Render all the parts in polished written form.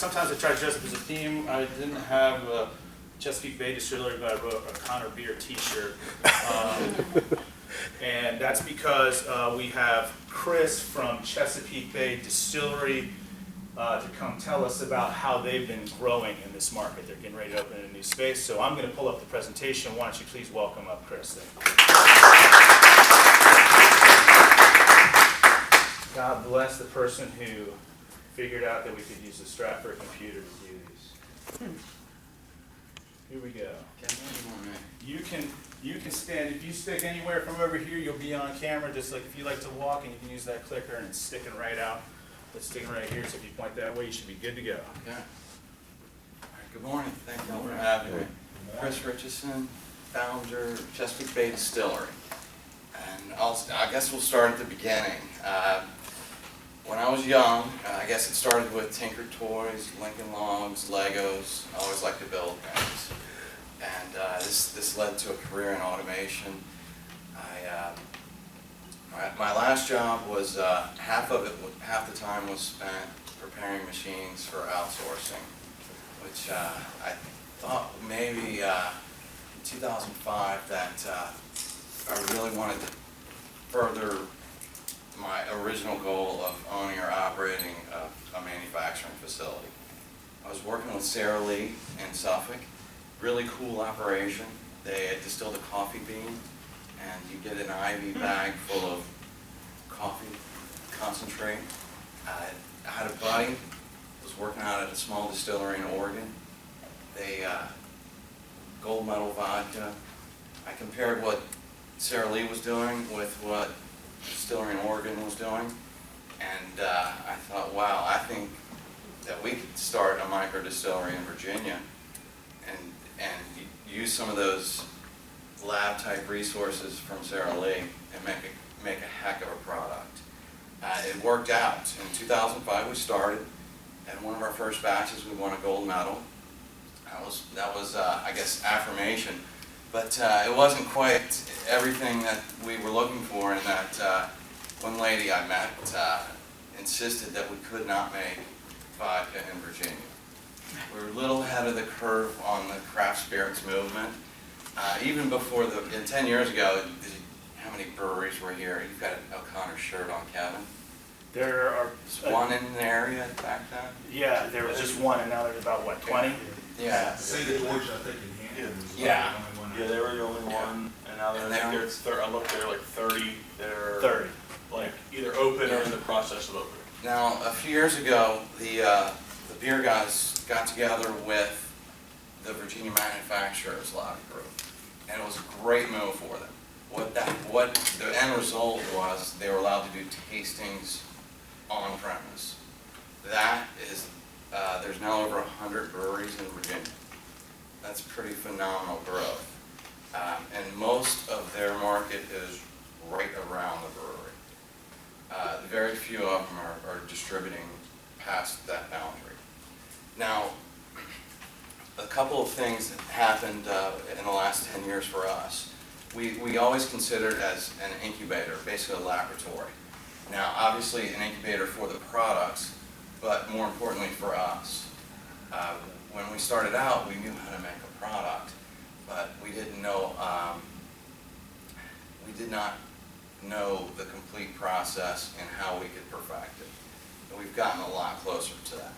sometimes I try to dress up as a theme. I didn't have Chesapeake Bay Distillery, but I wrote a Connor Beer t-shirt. And that's because we have Chris from Chesapeake Bay Distillery to come tell us about how they've been growing in this market. They're getting ready to open a new space. So I'm going to pull up the presentation. Why don't you please welcome up Chris then. God bless the person who figured out that we could use the strap for a computer to do these. Here we go. You can stand. If you stick anywhere from over here, you'll be on camera. Just like if you like to walk, and you can use that clicker, and it's sticking right out. It's sticking right here. So if you point that way, you should be good to go. Okay. All right, good morning. Thank you all for having me. Chris Richardson, founder of Chesapeake Bay Distillery. And I guess we'll start at the beginning. When I was young, I guess it started with Tinker Toys, Lincoln Logs, Legos. I always liked to build things. And this led to a career in automation. My last job was half the time was spent preparing machines for outsourcing, which I thought maybe in 2005 that I really wanted to further my original goal of owning or operating a manufacturing facility. I was working with Sara Lee in Suffolk. Really cool operation. They had distilled a coffee bean, and you get an IV bag full of coffee concentrate. I had a buddy who was working out at a small distillery in Oregon. They gold medal vodka. I compared what Sara Lee was doing with what the distillery in Oregon was doing, and I thought, wow, I think that we could start a micro distillery in Virginia and use some of those lab type resources from Sara Lee and make a heck of a product. It worked out. In 2005 we started, and one of our first batches we won a gold medal. That was I guess affirmation, but it wasn't quite everything that we were looking for, and that one lady I met insisted that we could not make vodka in Virginia. We were a little ahead of the curve on the craft spirits movement. Even before 10 years ago, how many breweries were here? You've got an O'Connor shirt on, Kevin. There are one in the area back then? Yeah, there was just one, and now there's about, what, 20? Yeah. St. George, I think, in Hampton was Yeah. the only one. Yeah, they were the only one, and now I think there's I looked there like 30 that are 30. like either open or in the process of opening. Now, a few years ago, the beer guys got together with the Virginia Manufacturers Lobby Group, and it was a great move for them. What the end result was, they were allowed to do tastings on premise. That is, there's now over 100 breweries in Virginia. That's pretty phenomenal growth. And most of their market is right around the brewery. Very few of them are distributing past that boundary. Now, a couple of things that happened in the last 10 years for us. We always considered it as an incubator, basically a laboratory. Now, obviously an incubator for the products, but more importantly for us. When we started out, we knew how to make a product, but we didn't know, we did not know the complete process and how we could perfect it. And we've gotten a lot closer to that.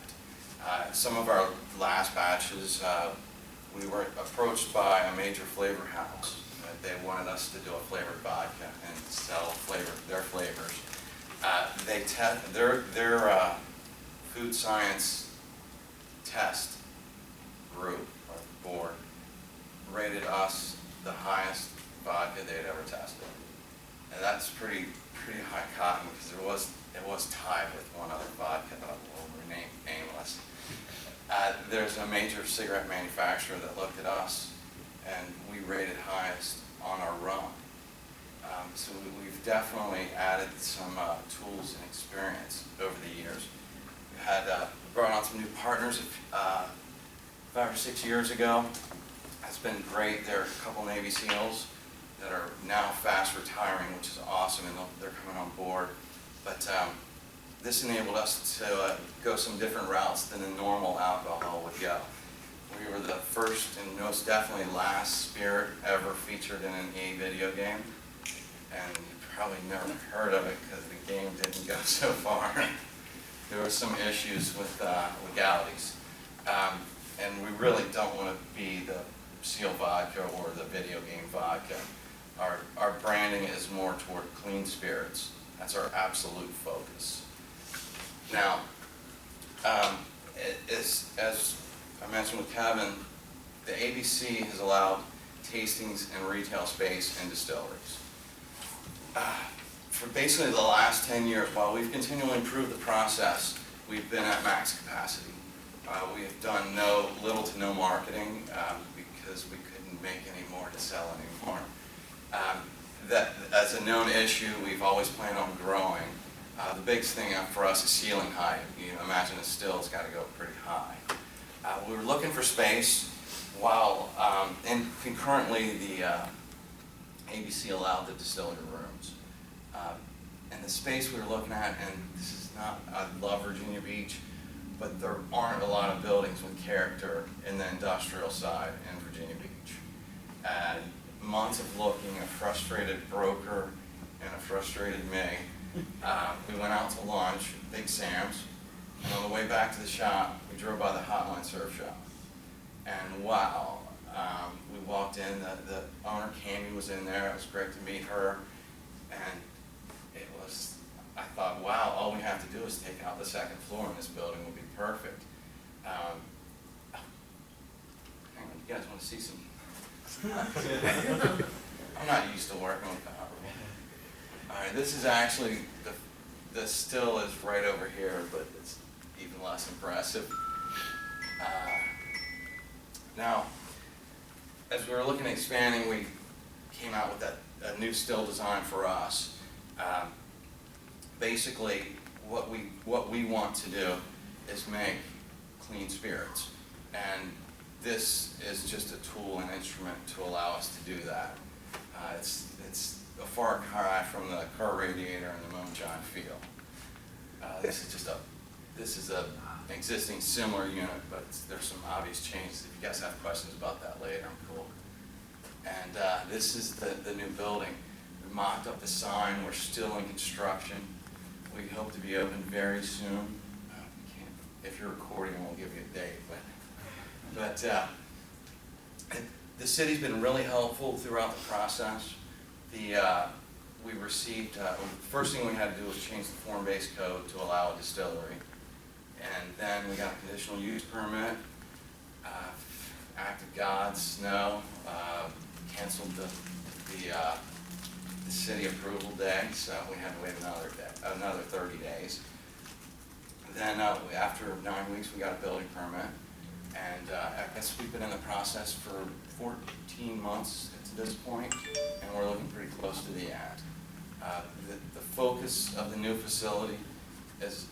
Some of our last batches, we were approached by a major flavor house. They wanted us to do a flavored vodka and sell their flavors. Their food science test group or board rated us the highest vodka they'd ever tested, and that's pretty high cotton, because it was tied with one other vodka that will remain nameless. There's a major cigarette manufacturer that looked at us, and we rated highest on our rum. So we've definitely added some tools and experience over the years. We had brought on some new partners 5 or 6 years ago. It's been great. There are a couple Navy SEALs that are now fast retiring, which is awesome, and they're coming on board. But this enabled us to go some different routes than a normal alcohol would go. We were the first and most definitely last spirit ever featured in an A video game. And you probably never heard of it because the game didn't go so far. There were some issues with legalities. And we really don't want to be the seal vodka or the video game vodka. Our branding is more toward clean spirits. That's our absolute focus. Now, as I mentioned with Kevin, the ABC has allowed tastings and retail space in distilleries. For basically the last 10 years, while we've continually improved the process, we've been at max capacity. We have done little to no marketing because we couldn't make any more to sell anymore. That as a known issue, we've always planned on growing. The biggest thing for us is ceiling height. You know, imagine a still, it's got to go pretty high. We were looking for space while, and concurrently the ABC allowed the distillery rooms. And the space we were looking at, and this is not, I love Virginia Beach, but there aren't a lot of buildings with character in the industrial side in Virginia Beach. And months of looking, a frustrated broker and a frustrated me, we went out to lunch, Big Sam's, and on the way back to the shop, we drove by the Hotline Surf Shop. And wow, we walked in, the owner, Cammy, was in there. It was great to meet her. And it was, I thought, wow, all we have to do is take out the second floor and this building will be perfect. Hang on, you guys want to see some? I'm not used to working with power. All right, this is actually, the still is right over here, but it's even less impressive. Now, as we were looking at expanding, we came out with a new still design for us. Basically, what we want to do is make clean spirits, and this is just a tool and instrument to allow us to do that. It's a far cry from the car radiator and the moonshine feel. This is an existing similar unit, but there's some obvious changes. If you guys have questions about that later, I'm cool. And this is the new building. We mocked up the sign. We're still in construction. We hope to be open very soon. If you're recording, we'll give you a date. But the city's been really helpful throughout the process. We received, first thing we had to do was change the form-based code to allow a distillery. And then we got a conditional use permit, act of God, snow, canceled the city approval day, so we had to wait another 30 days. Then after 9 weeks, we got a building permit. And I guess we've been in the process for 14 months to this point, and we're looking pretty close to the end. The focus of the new facility is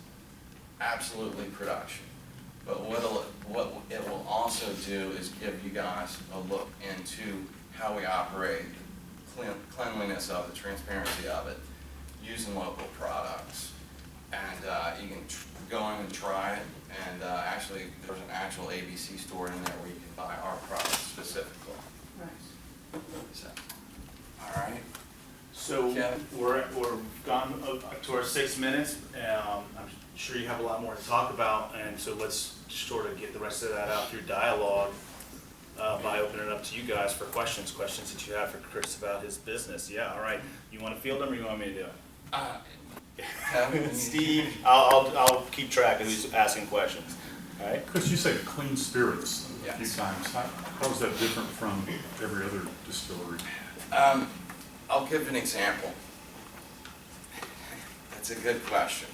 absolutely production. But what it will also do is give you guys a look into how we operate, the cleanliness of it, transparency of it, using local products. And you can go in and try it. And actually, there's an actual ABC store in there where you can buy our products specifically. Nice. So, all right. So Kevin? we're gone up to our 6 minutes. I'm sure you have a lot more to talk about, and so let's sort of get the rest of that out through dialogue by opening it up to you guys for questions that you have for Chris about his business. Yeah, all right. You want to field them, or you want me to do it? Steve, I'll keep track of who's asking questions. All right. Chris, you say clean spirits a Yes. few times. How is that different from every other distillery? I'll give an example. That's a good question.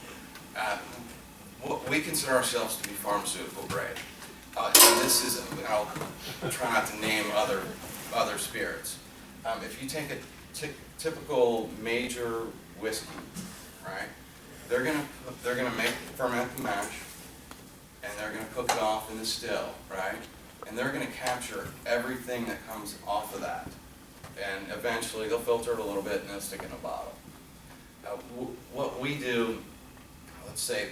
We consider ourselves to be pharmaceutical grade. And this is, I'll try not to name other spirits. If you take a typical major whiskey, right? They're gonna ferment the mash, and they're gonna cook it off in the still, right? And they're gonna capture everything that comes off of that, and eventually they'll filter it a little bit and they'll stick it in a bottle. What we do, let's say,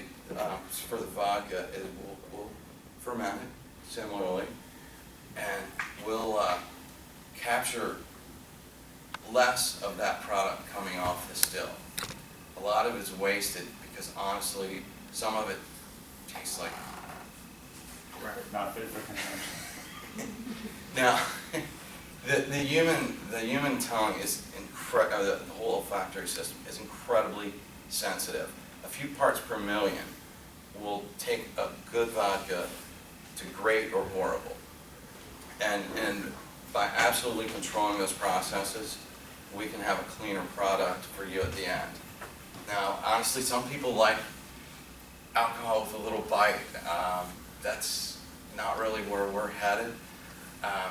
for the vodka, we'll ferment it similarly, and we'll capture less of that product coming off the still. A lot of it is wasted because honestly, some of it tastes like Not fit for consumption. now. The human tongue is the whole olfactory system is incredibly sensitive. A few parts per million will take a good vodka to great or horrible. And by absolutely controlling those processes, we can have a cleaner product for you at the end. Now, honestly, some people like alcohol with a little bite. That's not really where we're headed. I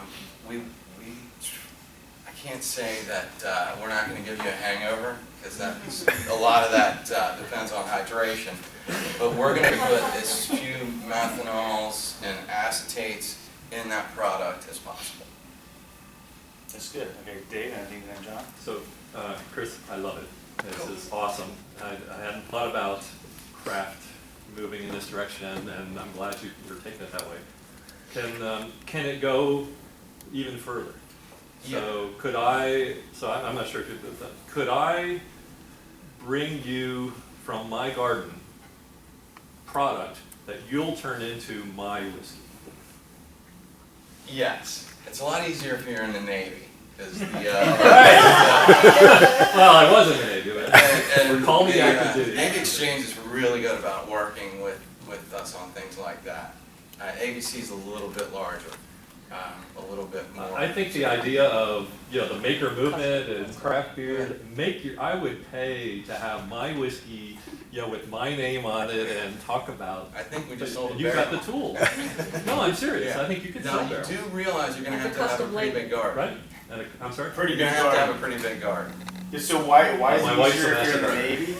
can't say that we're not going to give you a hangover, because a lot of that depends on hydration. But we're going to put as few methanols and acetates in that product as possible. That's good. Okay, Dave, anything then, John? So, Chris, I love it. This is awesome. I hadn't thought about craft moving in this direction, and I'm glad you're taking it that way. Can it go even further? So could I, I'm not sure if you did that. Could I bring you from my garden product that you'll turn into my whiskey? Yes. It's a lot easier if you're in the Navy, because the Well, I was in the Navy, but call me active duty. Navy Exchange is really good about working with us on things like that. ABC is a little bit larger, a little bit more. I think the idea of the maker movement and craft beer, I would pay to have my whiskey with my name on it and talk about. I think we just sold a you got the barrel. tools. No, I'm serious. I think you could sell Now, you barrels. do realize you're going to have a pretty big garden. Right? And I'm sorry? Pretty You're big going to have garden. a pretty big garden. So why is My it wife's easier a if you're in the master. Navy?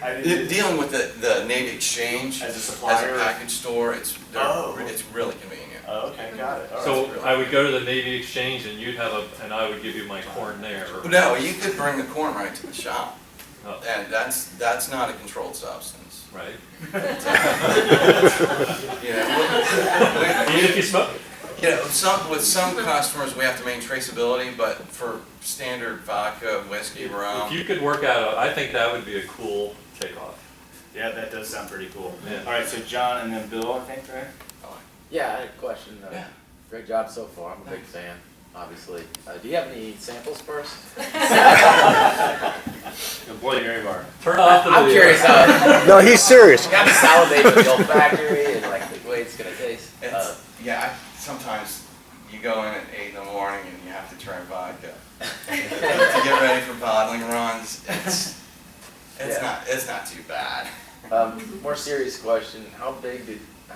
I didn't, Dealing with the Navy Exchange as a as supplier? a package store, it's really convenient. Oh, okay, got it. All right. So I would go to the Navy Exchange and you'd have and I would give you my corn there. No, you could bring the corn right to the shop, Oh, and that's not a controlled substance. right? Yeah, Even if you smoke it. with some customers we have to maintain traceability, but for standard vodka, whiskey, rum. If you could work out, I think that would be a cool takeoff. Yeah, that does sound pretty cool. Yeah. All right, so John and then Bill, I think, right? Yeah, I had a question. Yeah. Great job so far. I'm a big fan, obviously. Do you have any samples first? Blow your ear bar. Turn off the video. I'm curious how No, he's serious. you got to salivate with the olfactory and like the way it's gonna taste. Sometimes you go in at 8 in the morning and you have to try vodka to get ready for bottling runs. It's not too bad. More serious question. How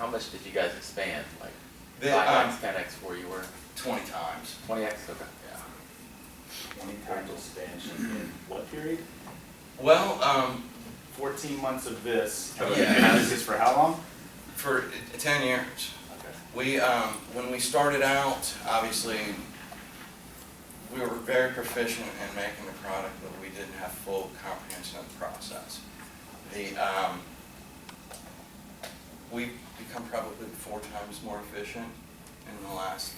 much did you guys expand? Like 5x, 10x where you were? 20 times. 20x? Okay. Yeah. 20 times expansion in what period? Well, 14 months of this. Yeah. This is for how long? for 10 years. Okay. When we started out, obviously, we were very proficient in making the product, but we didn't have full comprehension of the process. We've become probably 4 times more efficient in the last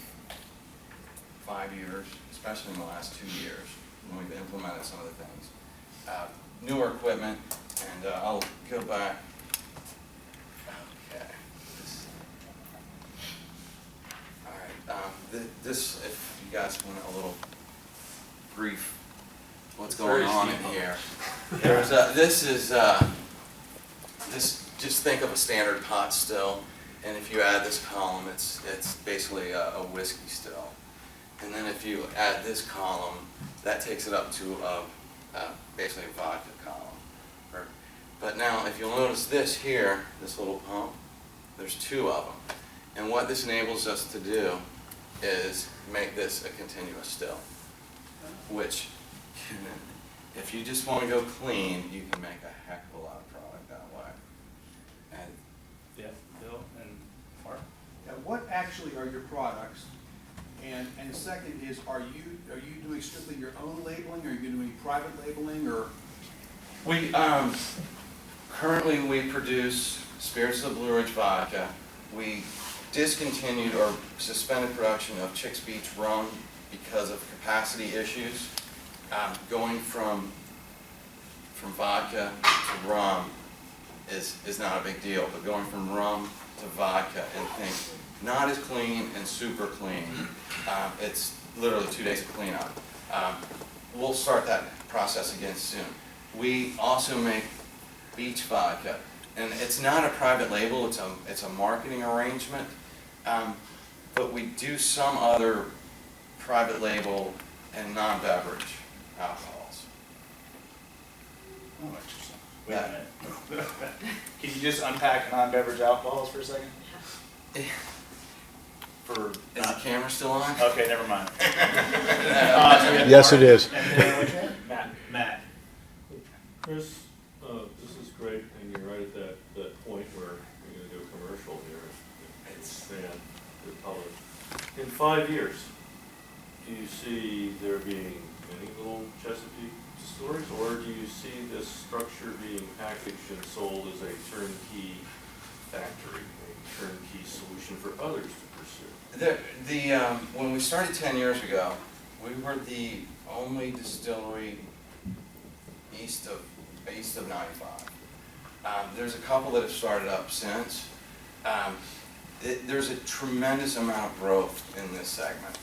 5 years, especially in the last 2 years, when we've implemented some of the things. Newer equipment, and I'll go back. Okay. All right. This, if you guys want a little brief, what's going on in here? There's just think of a standard pot still, and if you add this column, it's basically a whiskey still. And then if you add this column, that takes it up to basically a vodka column. But now, if you'll notice this here, this little pump, there's 2 of them. And what this enables us to do is make this a continuous still, which, if you just want to go clean, you can make a heck of a lot of product that way. And Yeah, Bill and Mark? Now, what actually are your products? And second is, are you doing strictly your own labeling? Are you doing private labeling, or? we Currently, we produce spirits of the Blue Ridge vodka. We discontinued or suspended production of Chicks Beach rum because of capacity issues. Going from vodka to rum is not a big deal, but going from rum to vodka and think not as clean and super clean, it's literally 2 days of cleanup. We'll start that process again soon. We also make beach vodka, and it's not a private label, it's a marketing arrangement, but we do some other private label and non-beverage alcohols. Oh, interesting. Wait a minute. Can you just unpack non-beverage alcohols for a second? Is the camera still on? Okay, never mind. Yes, it is. And then what's your name? Matt. Chris, this is great, and you're right at that point where you're gonna do a commercial here, and expand the public. In 5 years, do you see there being many little Chesapeake distilleries, or do you see this structure being packaged and sold as a turnkey factory, a turnkey solution for others to pursue? When we started 10 years ago, we were the only distillery east of 95. There's a couple that have started up since. There's a tremendous amount of growth in this segment.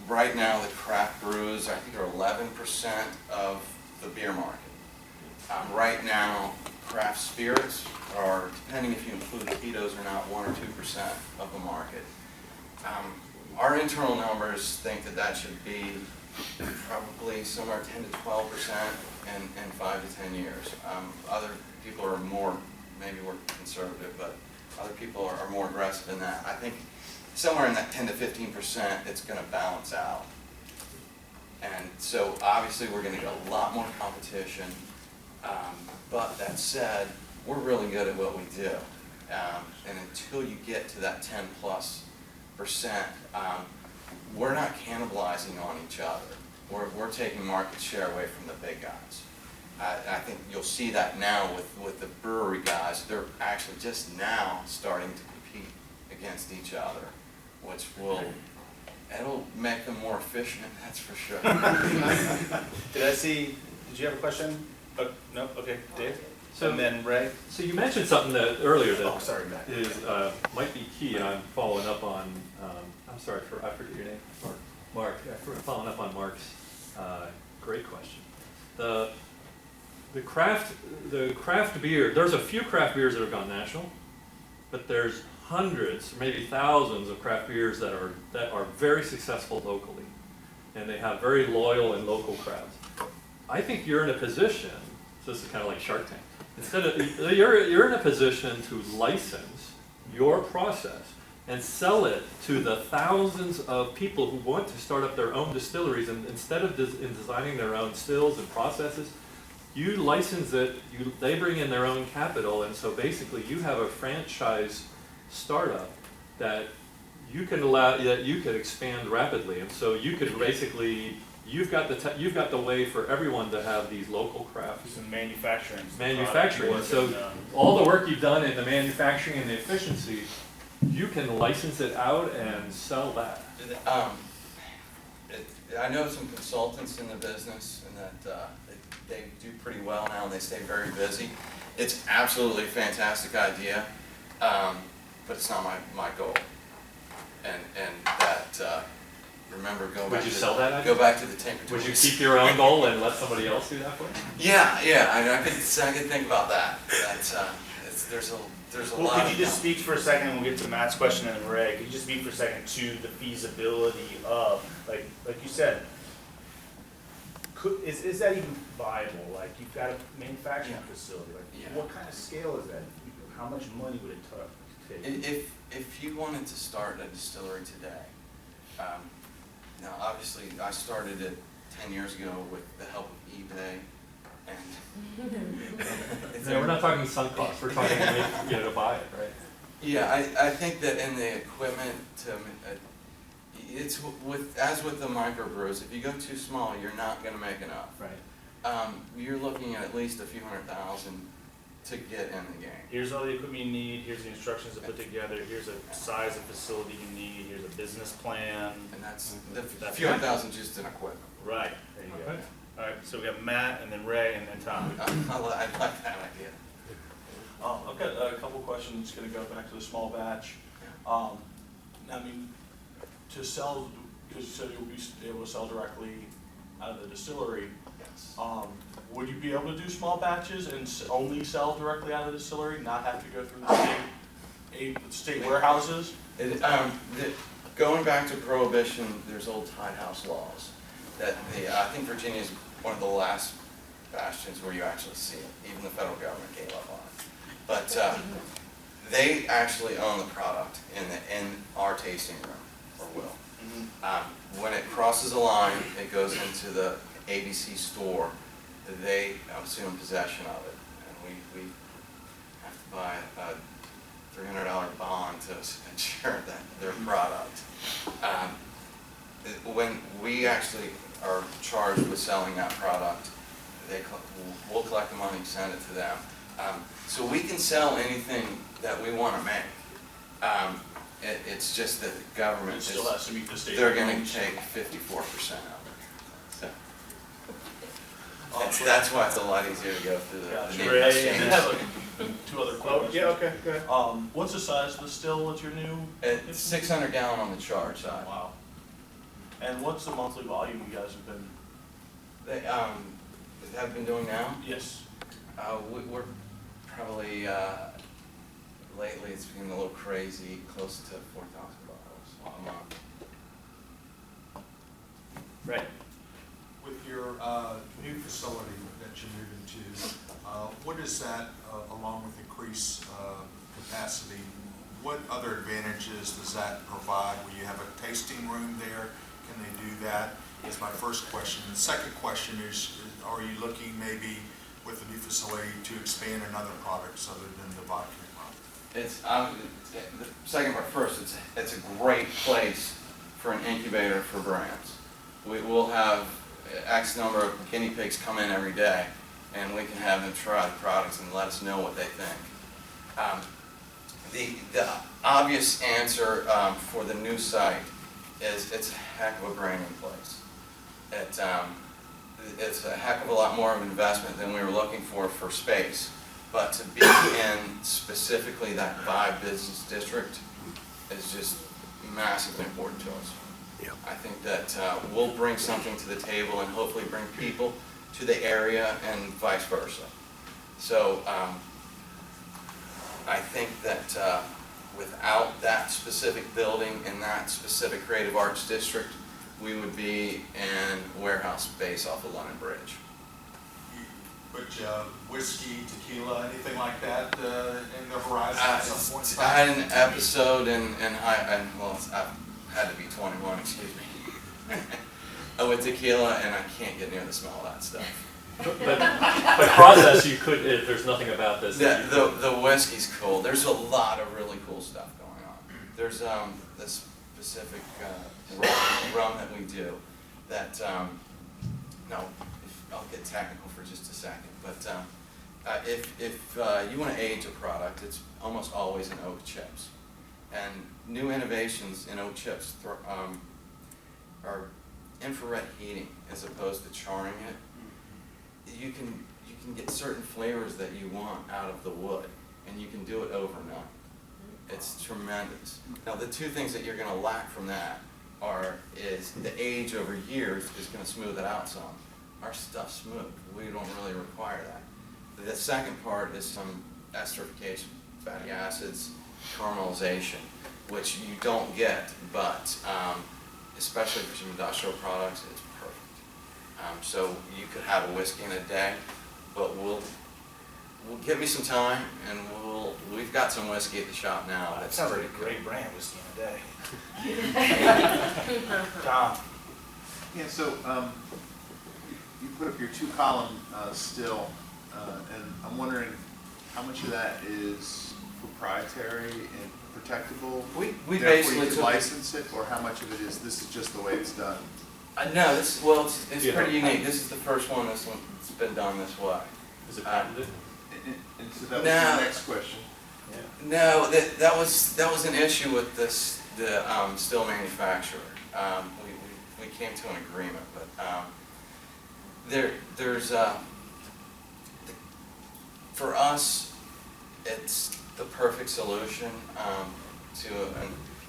Right now, the craft brews, I think, are 11% of the beer market. Right now, craft spirits are, depending if you include ketos or not, 1 or 2% of the market. Our internal numbers think that should be probably somewhere 10 to 12% in 5 to 10 years. Other people are more, maybe we're conservative, but other people are more aggressive than that. I think somewhere in that 10 to 15%, it's going to balance out. And so obviously we're going to get a lot more competition. But that said, we're really good at what we do. And until you get to that 10+%, we're not cannibalizing on each other. We're taking market share away from the big guys. I think you'll see that now with the brewery guys. They're actually just now starting to compete against each other, which it'll make them more efficient, that's for sure. Did you have a question? No? Okay, Dave? So- And then Ray? So you mentioned something earlier that Oh, sorry, Matt. might be key, and I'm following up on, I forget your name, Mark, following up on Mark's great question. The craft beer, there's a few craft beers that have gone national, but there's hundreds, maybe thousands of craft beers that are very successful locally, and they have very loyal and local crowds. I think you're in a position, so this is kind of like Shark Tank, you're in a position to license your process and sell it to the thousands of people who want to start up their own distilleries, and instead of designing their own stills and processes, you license it, they bring in their own capital, and so basically you have a franchise startup that you could expand rapidly, and so you could basically, you've got the way for everyone to have these local crafts. Some manufacturing. And so all the work you've done in the manufacturing and the efficiency, you can license it out and sell that. I know some consultants in the business, and that they do pretty well now, and they stay very busy. It's absolutely a fantastic idea, but it's not my goal. And that remember go back. Would you sell that idea? Go back to the tank. Would you keep your own goal and let somebody else do that for you? Yeah. I could think about that. There's a Well, lot. could you just speak for a second, and we'll get to Matt's question and then Ray, could you just speak for a second to the feasibility of, like you said, is that even viable? Like, you've got a manufacturing facility, like, what kind of scale is that? How much money would it take? If you wanted to start a distillery today, now obviously I started it 10 years ago with the help of eBay, and No, we're not talking sunk costs, we're talking to buy it, right? yeah, I think that in the equipment, it's as with the microbrews, if you go too small, you're not going to make enough. Right. You're looking at least a few $100,000 to get in the game. Here's all the equipment you need, here's the instructions to put together, here's a size of facility you need, here's a business plan. And that's the That's few right. thousand just in equipment. Right, there you go. Okay. All right, so we got Matt, and then Ray, and then Tom. I like that idea. I've got a couple questions, gonna go back to the small batch. I mean, to sell, because you said you'll be able to sell directly out of the distillery, Yes. would you be able to do small batches and only sell directly out of the distillery, not have to go through the state warehouses? Going back to prohibition, there's old tied house laws that I think Virginia is one of the last bastions where you actually see it. Even the federal government gave up on it. But they actually own the product in our tasting room, or will. When it crosses a line, it goes into the ABC store. They assume possession of it, and we have to buy a $300 bond to ensure that their product. When we actually are charged with selling that product, we'll collect the money, send it to them. So we can sell anything that we want to make. It's just that the government It still has to meet the state. they're going rules. to take 54% of it. So Oh, that's why it's a lot easier to go through the Gotcha. name Ray, I exchange. did have two other Oh, questions. yeah, okay, go ahead. What's the size of the still with your new? It's 600 gallon on the charge side. Wow. And what's the monthly volume you guys have been? They have been doing now. Yes. We're probably lately it's been a little crazy, close to 4,000 bottles a month. Right. With your new facility that you move into, what is that, along with increased capacity, what other advantages does that provide? Will you have a tasting room there? Can they do that? Is my first question. The second question is, are you looking maybe with the new facility to expand in other products other than the vodka product? It's the second part first. It's a great place for an incubator for brands. We will have X number of guinea pigs come in every day, and we can have them try the products and let us know what they think. The obvious answer for the new site is it's a heck of a brand new place. It's a heck of a lot more of an investment than we were looking for space. But to be in specifically that Vibe business district is just massively important to us. Yeah. I think that we'll bring something to the table and hopefully bring people to the area and vice versa. So I think that without that specific building in that specific creative arts district, we would be in warehouse space off of London Bridge. But whiskey, tequila, anything like that in the horizon at some point? I had an episode I've had to be 21, excuse me, with tequila, and I can't get near the smell of that stuff. But process, you could, there's nothing about this. that you The whiskey's cool. There's a lot of really cool stuff going on. There's this specific rum that we do that, I'll get technical for just a second, but if you want to age a product, it's almost always in oak chips. And new innovations in oak chips are infrared heating as opposed to charring it. You can get certain flavors that you want out of the wood, and you can do it overnight. It's tremendous. Now, the two things that you're going to lack from that is the age over years is going to smooth it out some. Our stuff's smooth. We don't really require that. The second part is some esterification, fatty acids, caramelization, which you don't get, but especially for some industrial products, it's perfect. So you could have a whiskey in a day, but we'll give me some time, and we've got some whiskey at the shop now. That That's sounds like pretty a great cool. brand, whiskey in a day. Tom? Yeah, so you put up your two-column still, and I'm wondering how much of that is proprietary and protectable? We Therefore, basically you could took license it, or how much of it is this is just the way it's done? No, it's Yeah. pretty unique. This is the first one that's been done this way. Is it patented? And So that was No. the next question. No, that was an issue with the still manufacturer. We came to an agreement, but there's for us, it's the perfect solution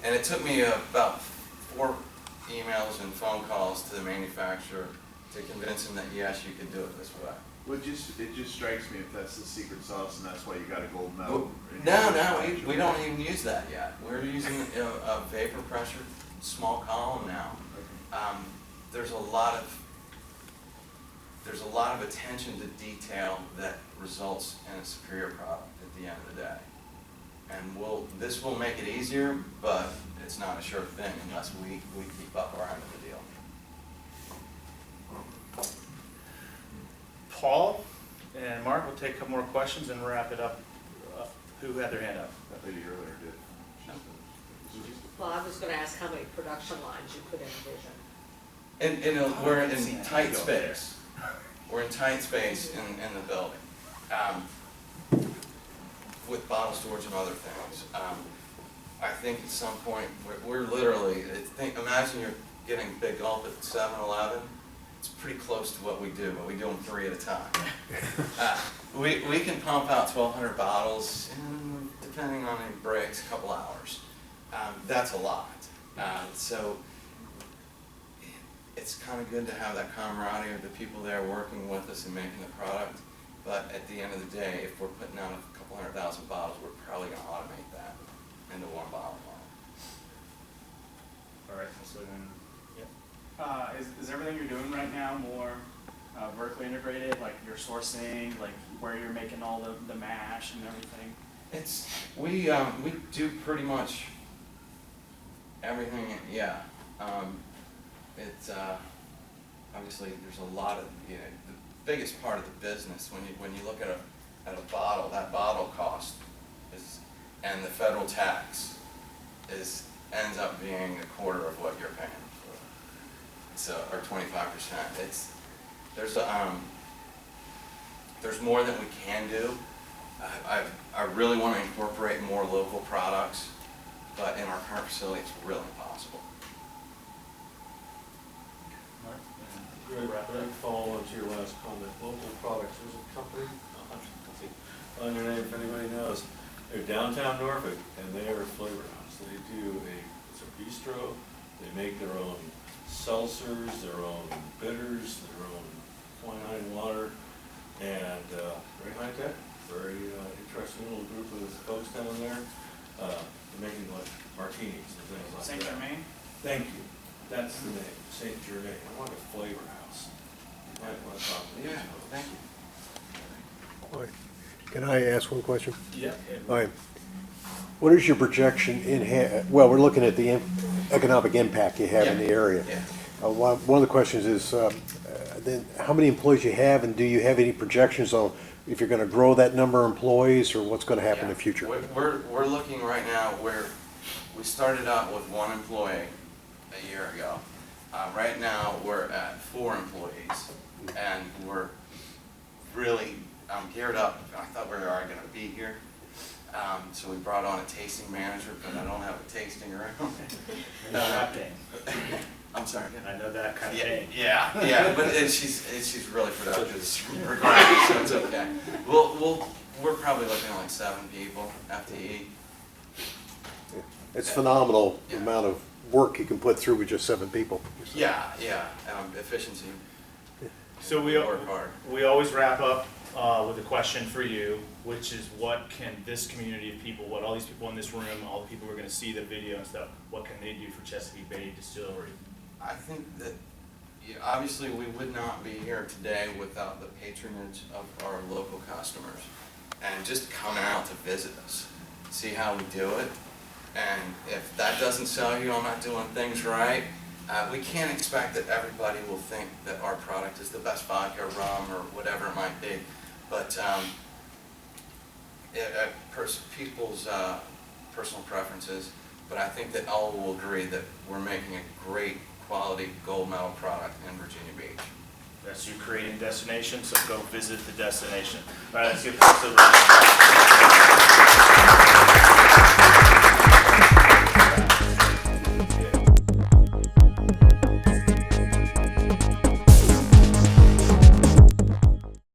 and it took me about 4 emails and phone calls to the manufacturer to convince him that yes, you could do it this way. Well, it just strikes me if that's the secret sauce and that's why you got a gold medal. No, we don't even use that yet. We're using a vapor pressure small column now. There's a lot of attention to detail that results in a superior product at the end of the day. And this will make it easier, but it's not a sure thing unless we keep up our end of the deal. Paul and Mark, we'll take a couple more questions and wrap it up. Who had their hand up? That lady earlier did. Well, I was gonna ask how many production lines you could envision. And we're in tight space. We're in tight space in the building. With bottle storage and other things. I think at some point, we're literally, imagine you're getting big gulp at 7-Eleven. It's pretty close to what we do, but we do them 3 at a time. We can pump out 1,200 bottles, in, depending on any breaks, a couple hours. That's a lot. So it's kind of good to have that camaraderie of the people there working with us and making the product. But at the end of the day, if we're putting out a couple 100,000 bottles, we're probably going to automate that into one bottle line. All right, so then, yep. Is everything you're doing right now more vertically integrated, like your sourcing, like where you're making all the mash and everything? We do pretty much everything, yeah. It's obviously there's a lot of, the biggest part of the business when you look at a bottle, that bottle cost is, and the federal tax ends up being a quarter of what you're paying for. So, or 25%. There's more that we can do. I really want to incorporate more local products, but in our current facility, it's really impossible. Greg, follow on to your last comment. Local Products, there's a company, on your name if anybody knows. They're downtown Norfolk, and they are a flavor house. They do it's a bistro. They make their own seltzers, their own bitters, their own quinine water, and very high tech, very interesting little group of folks down there. They're making like martinis and things like Saint that. Germain? Thank you. That's the name, St. Germain. I want a flavor house. You might want to talk to these Yeah, folks. thank you. All right. Can I ask one question? Yeah. All right. What is your projection well, we're looking at the economic impact you have in the area. Yeah. One of the questions is, then how many employees you have, and do you have any projections on if you're gonna grow that number of employees, or what's gonna happen in the future? We're looking right now where we started out with 1 employee a year ago. Right now, we're at 4 employees, and we're really geared up. I thought we were already going to be here, so we brought on a tasting manager, but I don't have a tasting room. I'm sorry. I know that kind of thing. Yeah, but she's really productive regardless, so it's okay. We're probably looking at like 7 people FTE. It's phenomenal the amount of work you can put through with just 7 people. Yeah, efficiency. So Work hard. we always wrap up with a question for you, which is what can this community of people, what all these people in this room, all the people who are going to see the video and stuff, what can they do for Chesapeake Bay Distillery? I think that obviously we would not be here today without the patronage of our local customers and just coming out to visit us, see how we do it. And if that doesn't sell you, I'm not doing things right. We can't expect that everybody will think that our product is the best vodka, rum, or whatever it might be. But people's personal preferences. But I think that all will agree that we're making a great quality gold medal product in Virginia Beach. That's your creating destination, so go visit the destination. All right, let's give this a round.